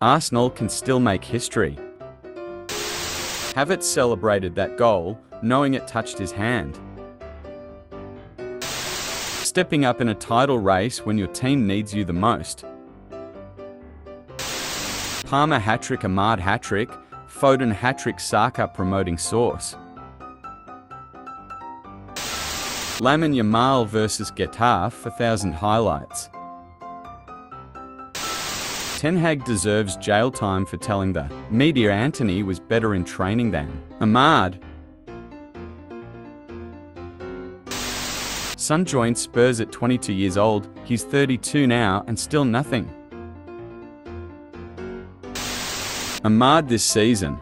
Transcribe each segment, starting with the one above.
Arsenal can still make history. Havertz celebrated that goal, knowing it touched his hand. Stepping up in a title race when your team needs you the most. Palmer hat-trick, Ahmad hat-trick, Foden hat-trick, Saka promoting Source. Lamine Yamal versus Getafe, 1,000 highlights. Ten Hag deserves jail time for telling the media Antony was better in training than Ahmad. Son joined Spurs at 22 years old, he's 32 now and still nothing. Ahmad this season.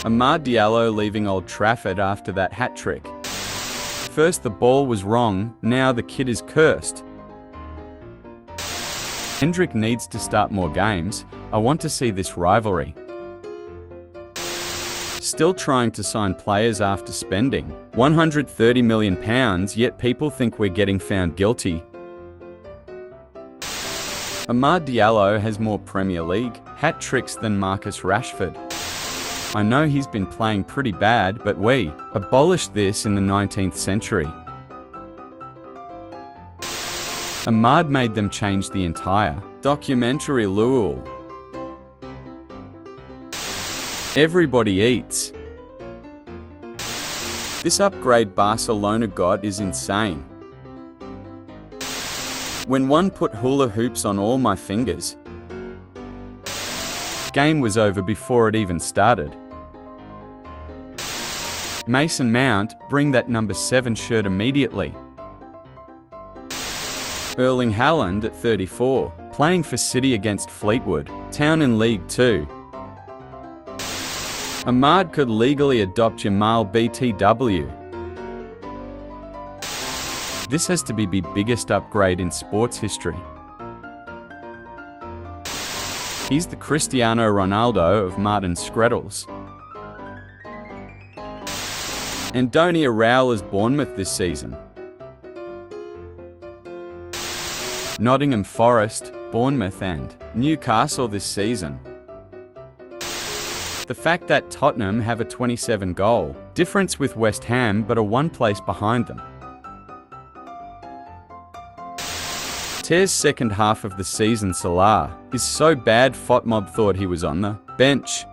Amad Diallo leaving Old Trafford after that hat-trick. First the ball was wrong, now the kid is cursed. Hendrick needs to start more games, I want to see this rivalry. Still trying to sign players after spending £130 million, yet people think we're getting found guilty. Amad Diallo has more Premier League hat-tricks than Marcus Rashford. I know he's been playing pretty bad, but we abolished this in the 19th century. Ahmad made them change the entire documentary rule. Everybody eats. This upgrade Barcelona got is insane. When one put hula hoops on all my fingers, game was over before it even started. Mason Mount, bring that number 7 shirt immediately. Erling Haaland at 34, playing for City against Fleetwood Town in League 2. Ahmad could legally adopt Jamal BTW. This has to be the biggest upgrade in sports history. He's the Cristiano Ronaldo of Martin Screddles. Antony Raul is Bournemouth this season. Nottingham Forest, Bournemouth and Newcastle this season. The fact that Tottenham have a 27 goal difference with West Ham but are one place behind them. Tears second half of the season Salah is so bad Fotmob thought he was on the bench.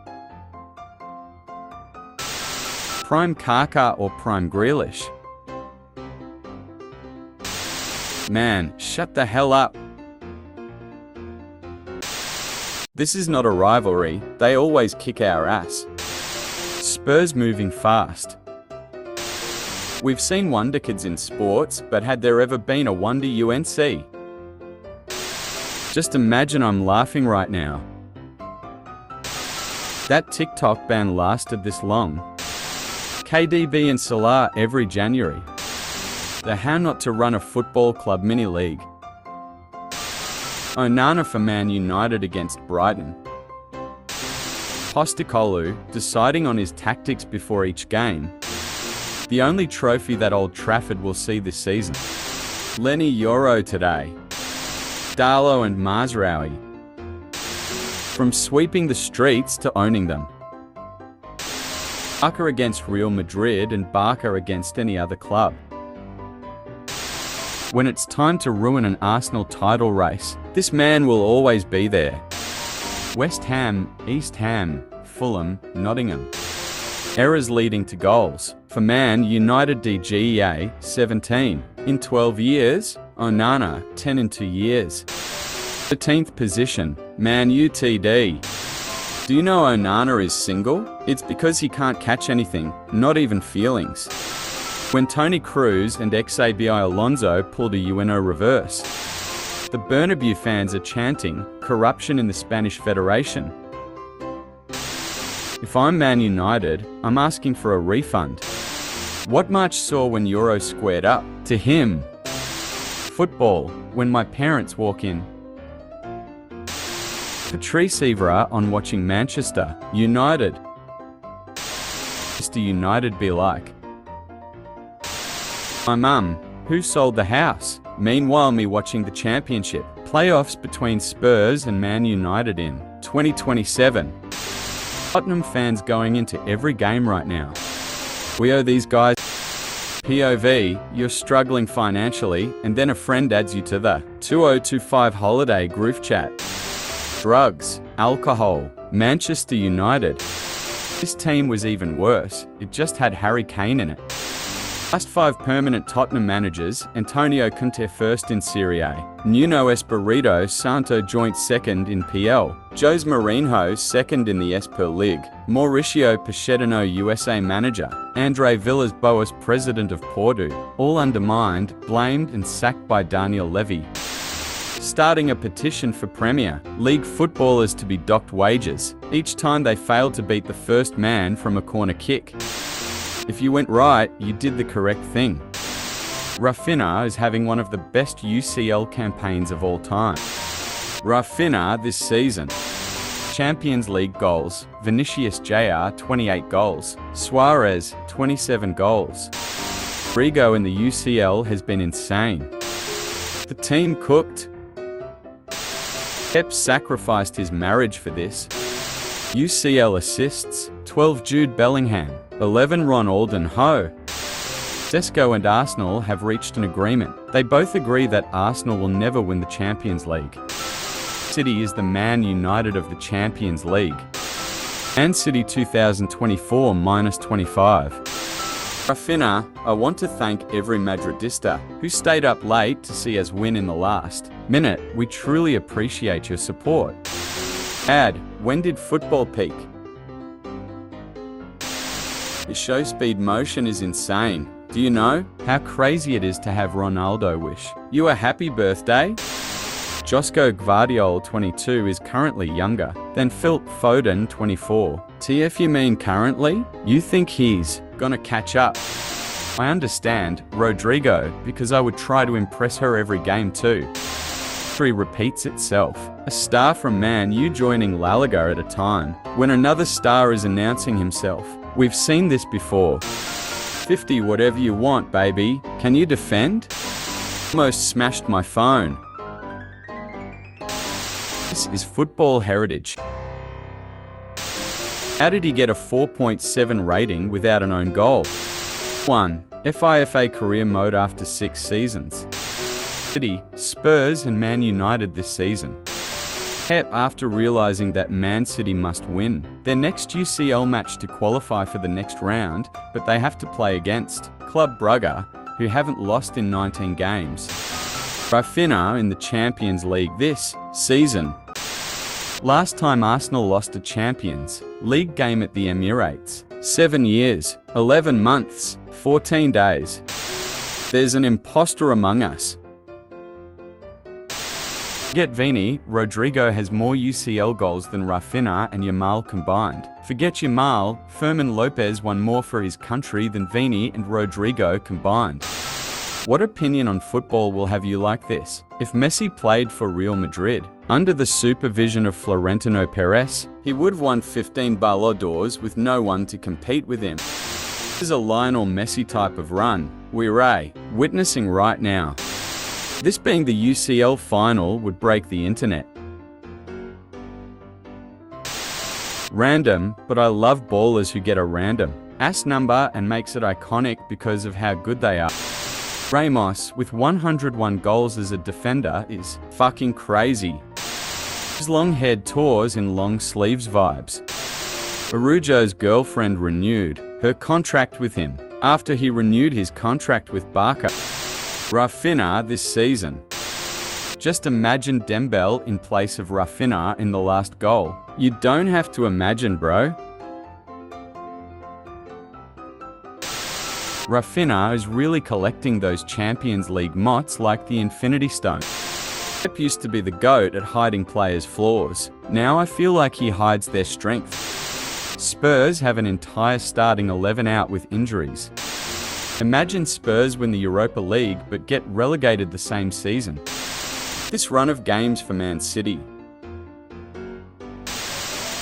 Prime Kaka or Prime Grealish? Man, shut the hell up. This is not a rivalry, they always kick our ass. Spurs moving fast. We've seen wonder kids in sports, but had there ever been a wonder UNC? Just imagine I'm laughing right now. That TikTok ban lasted this long. KDB and Salah every January. The how not to run a football club mini league. Onana for Man United against Brighton. Postecoglou deciding on his tactics before each game. The only trophy that Old Trafford will see this season. Lenny Euro today. Darlow and Mazraoui. From sweeping the streets to owning them. Barca against Real Madrid and Barca against any other club. When it's time to ruin an Arsenal title race, this man will always be there. West Ham, East Ham, Fulham, Nottingham. Errors leading to goals. For Man United DGEA, 17. In 12 years, Onana, 10 in 2 years. 13th position, Man UTD. Do you know Onana is single? It's because he can't catch anything, not even feelings. When Tony Cruz and Xabi Alonso pulled a UNO reverse. The Bernabeu fans are chanting, corruption in the Spanish Federation. If I'm Man United, I'm asking for a refund. What March saw when Euro squared up? To him. Football, when my parents walk in. Patrice Evra on watching Manchester United. Mr. United be like. My mum, who sold the house? Meanwhile me watching the championship. Playoffs between Spurs and Man United in 2027. Tottenham fans going into every game right now. We owe these guys. POV, you're struggling financially, and then a friend adds you to the 2025 holiday group chat. Drugs, alcohol, Manchester United. This team was even worse, it just had Harry Kane in it. Last 5 permanent Tottenham managers: Antonio Conte first in Serie A, Nuno Espirito Santo joint second in PL, Jose Mourinho second in the Esper League, Mauricio Pochettino USA manager, Andre Villas-Boas president of Porto, all undermined, blamed and sacked by Daniel Levy. Starting a petition for Premier League footballers to be docked wages each time they failed to beat the first man from a corner kick. If you went right, you did the correct thing. Raphinha is having one of the best UCL campaigns of all time. Raphinha this season. Champions League goals: Vinicius Jr. 28 goals, Suarez 27 goals. Rigo in the UCL has been insane. The team cooked. Pep sacrificed his marriage for this. UCL assists: 12 Jude Bellingham, 11 Ronaldinho. Sesko and Arsenal have reached an agreement. They both agree that Arsenal will never win the Champions League. City is the Man United of the Champions League. Man City 2024-25. Raphinha, I want to thank every Madridista who stayed up late to see us win in the last minute. We truly appreciate your support. When did football peak? The show speed motion is insane. Do you know how crazy it is to have Ronaldo wish you a happy birthday? Josko Gvardiol 22 is currently younger than Phil Foden 24. TF, you mean currently? You think he's gonna catch up? I understand, Rodrigo, because I would try to impress her every game too. History repeats itself. A star from Man U joining La Liga at a time when another star is announcing himself. We've seen this before. 50 whatever you want, baby. Can you defend? Almost smashed my phone. This is football heritage. How did he get a 4.7 rating without an own goal? 1. FIFA career mode after 6 seasons. City, Spurs and Man United this season. Pep after realizing that Man City must win their next UCL match to qualify for the next round, but they have to play against Club Brugge, who haven't lost in 19 games. Raphinha in the Champions League this season. Last time Arsenal lost a Champions League game at the Emirates: 7 years, 11 months, 14 days. There's an imposter among us. Forget Vini, Rodrigo has more UCL goals than Raphinha and Yamal combined. Forget Yamal, Fermin Lopez won more for his country than Vini and Rodrigo combined. What opinion on football will have you like this? If Messi played for Real Madrid, under the supervision of Florentino Perez, he would have won 15 Ballon d'Ors with no one to compete with him. This is a Lionel Messi type of run we're witnessing right now. This being the UCL final would break the internet. Random, but I love ballers who get a random ass number and makes it iconic because of how good they are. Ramos, with 101 goals as a defender, is fucking crazy. His long-haired tours in long sleeves vibes. Araujo's girlfriend renewed her contract with him after he renewed his contract with Barca. Raphinha this season. Just imagine Dembele in place of Raphinha in the last goal. You don't have to imagine, bro. Raphinha is really collecting those Champions League mots like the Infinity Stone. Pep used to be the GOAT at hiding players' flaws. Now I feel like he hides their strength. Spurs have an entire starting 11 out with injuries. Imagine Spurs win the Europa League but get relegated the same season. This run of games for Man City.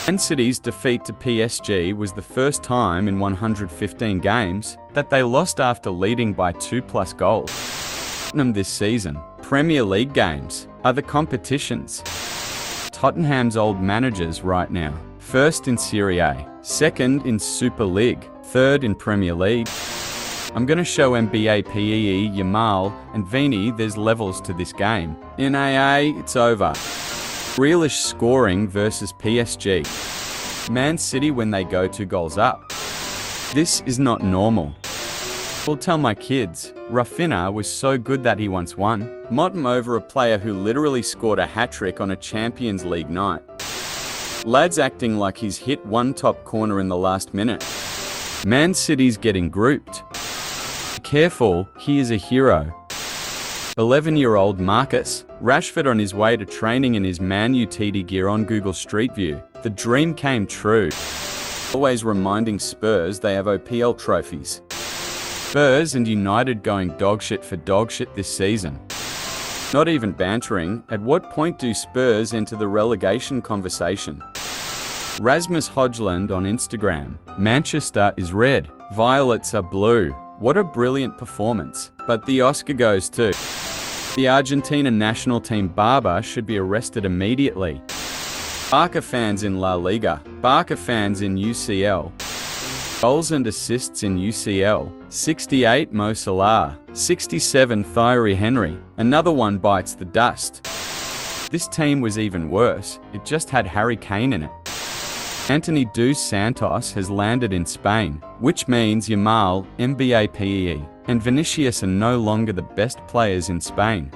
Man City's defeat to PSG was the first time in 115 games that they lost after leading by 2+ goals. Tottenham this season. Premier League games are the competitions. Tottenham's old managers right now. First in Serie A, second in Super League, third in Premier League. I'm gonna show MBAPEE, Yamal, and Vini there's levels to this game. In AA, it's over. Grealish scoring versus PSG. Man City when they go 2 goals up. This is not normal. I'll tell my kids, Raphinha was so good that he once won. Mock him over a player who literally scored a hat-trick on a Champions League night. Lad's acting like he's hit one top corner in the last minute. Man City's getting grouped. Careful, he is a hero. 11-year-old Marcus Rashford on his way to training in his Man U TD gear on Google Street View. The dream came true. Always reminding Spurs they have OPL trophies. Spurs and United going dogshit for dogshit this season. Not even bantering, at what point do Spurs enter the relegation conversation? Rasmus Højlund on Instagram. Manchester is red, violets are blue. What a brilliant performance. But the Oscar goes to the Argentina national team. Barber should be arrested immediately. Barca fans in La Liga, Barca fans in UCL. Goals and assists in UCL. 68 Mo Salah, 67 Thierry Henry. Another one bites the dust. This team was even worse, it just had Harry Kane in it. Antony dos Santos has landed in Spain, which means Yamal, MBAPEE, and Vinicius are no longer the best players in Spain.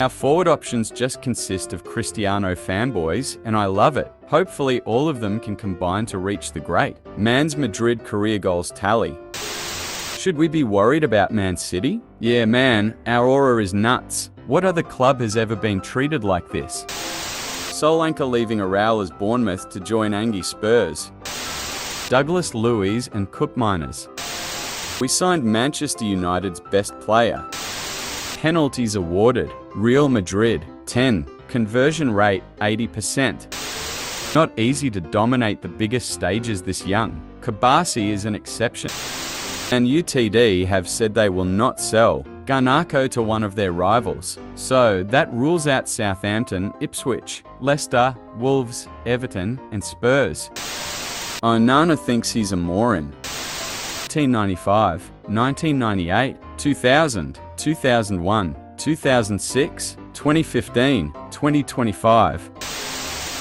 Our forward options just consist of Cristiano fanboys, and I love it. Hopefully all of them can combine to reach the great Man's Madrid career goals tally. Should we be worried about Man City? Yeah man, our aura is nuts. What other club has ever been treated like this? Solanke leaving Araoula's Bournemouth to join Angie Spurs. Douglas Luiz and Cup Miners. We signed Manchester United's best player. Penalties awarded. Real Madrid, 10. Conversion rate, 80%. Not easy to dominate the biggest stages this young. Kabasi is an exception. And UTD have said they will not sell Garnacho to one of their rivals. So that rules out Southampton, Ipswich, Leicester, Wolves, Everton, and Spurs. Onana thinks he's a moron. 1995, 1998, 2000, 2001, 2006, 2015, 2025.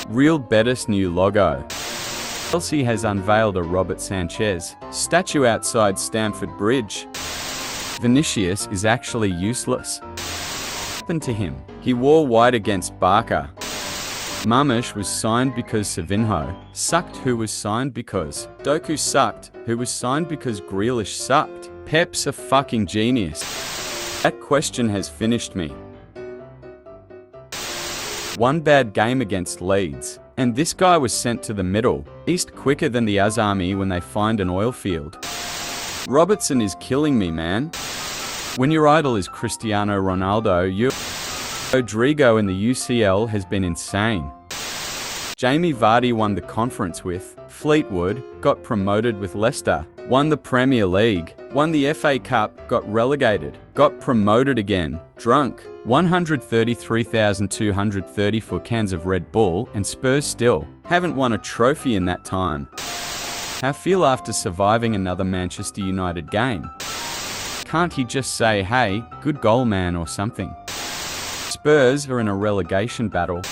Real Betis new logo. Chelsea has unveiled a Robert Sanchez statue outside Stamford Bridge. Vinicius is actually useless. What happened to him? He wore white against Barca. Mamush was signed because Savinho sucked, who was signed because Doku sucked, who was signed because Grealish sucked. Pep's a fucking genius. That question has finished me. One bad game against Leeds, and this guy was sent to the Middle East quicker than the Azami when they find an oil field. Robertson is killing me, man. When your idol is Cristiano Ronaldo, Rodrigo in the UCL has been insane. Jamie Vardy won the conference with Fleetwood, got promoted with Leicester, won the Premier League, won the FA Cup, got relegated, got promoted again, drunk, 133,234 cans of Red Bull, and Spurs still haven't won a trophy in that time. How feel after surviving another Manchester United game? Can't he just say, hey, good goal man or something? Spurs are in a relegation battle.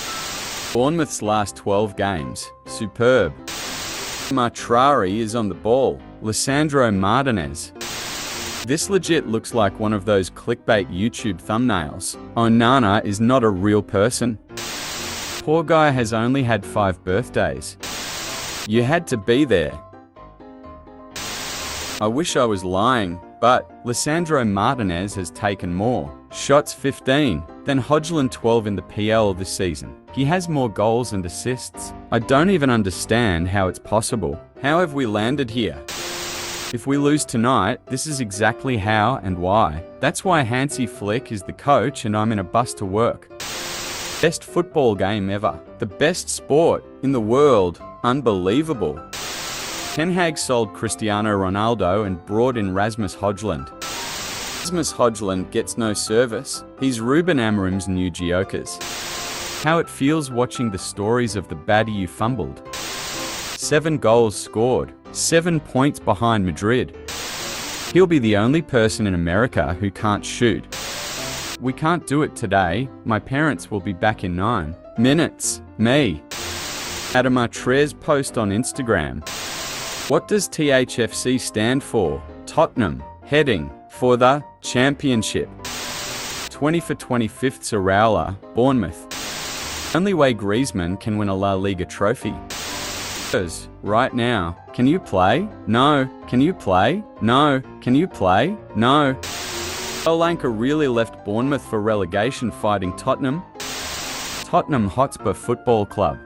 Bournemouth's last 12 games, superb. Matrari is on the ball. Lisandro Martinez. This legit looks like one of those clickbait YouTube thumbnails. Onana is not a real person. Poor guy has only had 5 birthdays. You had to be there. I wish I was lying, but Lisandro Martinez has taken more shots, 15, than Højlund, 12 in the PL this season. He has more goals and assists. I don't even understand how it's possible. How have we landed here? If we lose tonight, this is exactly how and why. That's why Hansi Flick is the coach and I'm in a bus to work. Best football game ever. The best sport in the world. Unbelievable. Ten Hag sold Cristiano Ronaldo and brought in Rasmus Højlund. Rasmus Højlund gets no service. He's Ruben Amorim's new Gyökeres. How it feels watching the stories of the baddie you fumbled. 7 goals scored, 7 points behind Madrid. He'll be the only person in America who can't shoot. We can't do it today. My parents will be back in 9 minutes. Me. Adama Traore's post on Instagram. What does THFC stand for? Tottenham, heading for the championship. 20 for 25th Raula, Bournemouth. Only way Griezmann can win a La Liga trophy. Right now, can you play? No. Can you play? No. Can you play? No. Solanka really left Bournemouth for relegation fighting Tottenham. Tottenham Hotspur Football Club.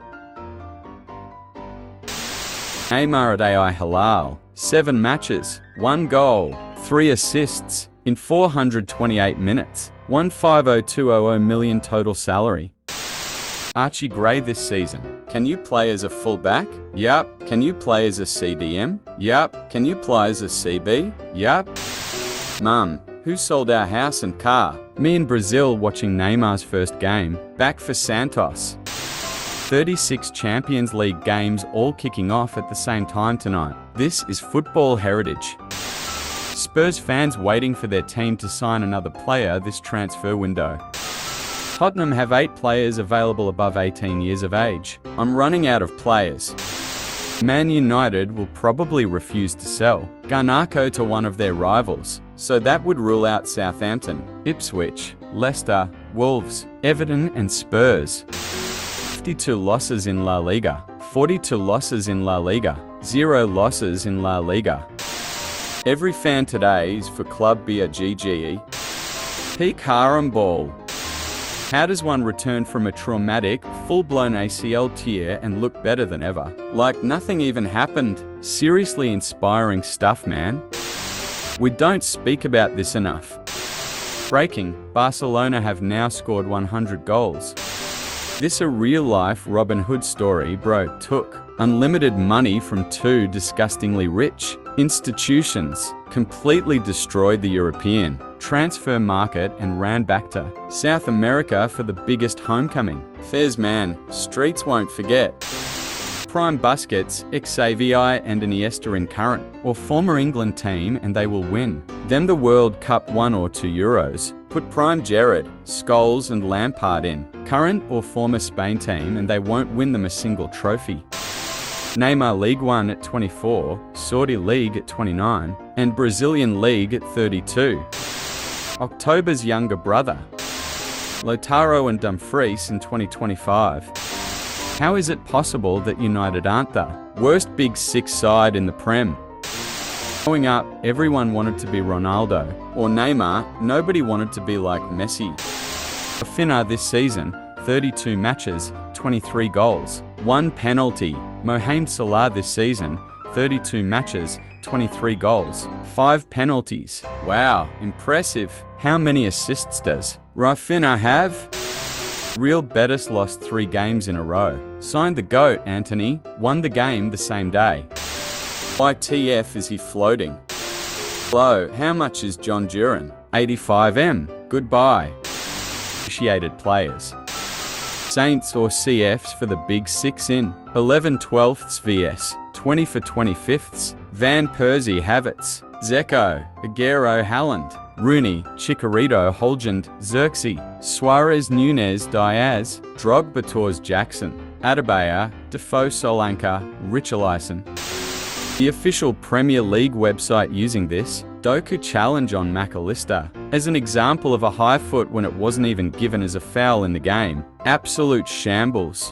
Neymar at Al Hilal, 7 matches, 1 goal, 3 assists, in 428 minutes, 150,200 million total salary. Archie Gray this season. Can you play as a fullback? Yup. Can you play as a CDM? Yup. Can you play as a CB? Yup. Mum, who sold our house and car? Me in Brazil watching Neymar's first game, back for Santos. 36 Champions League games all kicking off at the same time tonight. This is football heritage. Spurs fans waiting for their team to sign another player this transfer window. Tottenham have 8 players available above 18 years of age. I'm running out of players. Man United will probably refuse to sell Garnacho to one of their rivals, so that would rule out Southampton, Ipswich, Leicester, Wolves, Everton and Spurs. 52 losses in La Liga, 42 losses in La Liga, 0 losses in La Liga. Every fan today is for Club BRGGE. Peak harem ball. How does one return from a traumatic, full-blown ACL tear and look better than ever? Like nothing even happened. Seriously inspiring stuff, man. We don't speak about this enough. Breaking, Barcelona have now scored 100 goals. This a real-life Robin Hood story, bro. Took unlimited money from 2 disgustingly rich institutions, completely destroyed the European transfer market and ran back to South America for the biggest homecoming. Fairs man, streets won't forget. Prime Busquets, Xavi and Iniesta in current or former England team and they will win them the World Cup 1 or 2 Euros. Put Prime Gerrard, Scholes and Lampard in current or former Spain team and they won't win them a single trophy. Neymar League 1 at 24, Saudi League at 29, and Brazilian League at 32. October's younger brother. Lautaro and Dumfries in 2025. How is it possible that United aren't the worst Big Six side in the Prem? Growing up, everyone wanted to be Ronaldo or Neymar, nobody wanted to be like Messi. Raphinha this season, 32 matches, 23 goals, 1 penalty. Mohamed Salah this season, 32 matches, 23 goals, 5 penalties. Wow, impressive. How many assists does Raphinha have? Real Betis lost 3 games in a row. Signed the GOAT, Antony, won the game the same day. YTF is he floating? Hello, how much is John Duran? 85M, goodbye. Appreciated players. Saints or CFs for the Big Six in 11/12ths vs 20 for 25ths. Van Persie, Havertz, Zeko, Aguero, Haaland, Rooney, Chicharito, Højlund, Xerxes, Suarez, Nunez, Diaz, Drogba, Torres, Jackson, Adebayor, Defoe, Solanka, Richarlison. The official Premier League website using this Doku challenge on McAllister as an example of a high foot when it wasn't even given as a foul in the game. Absolute shambles.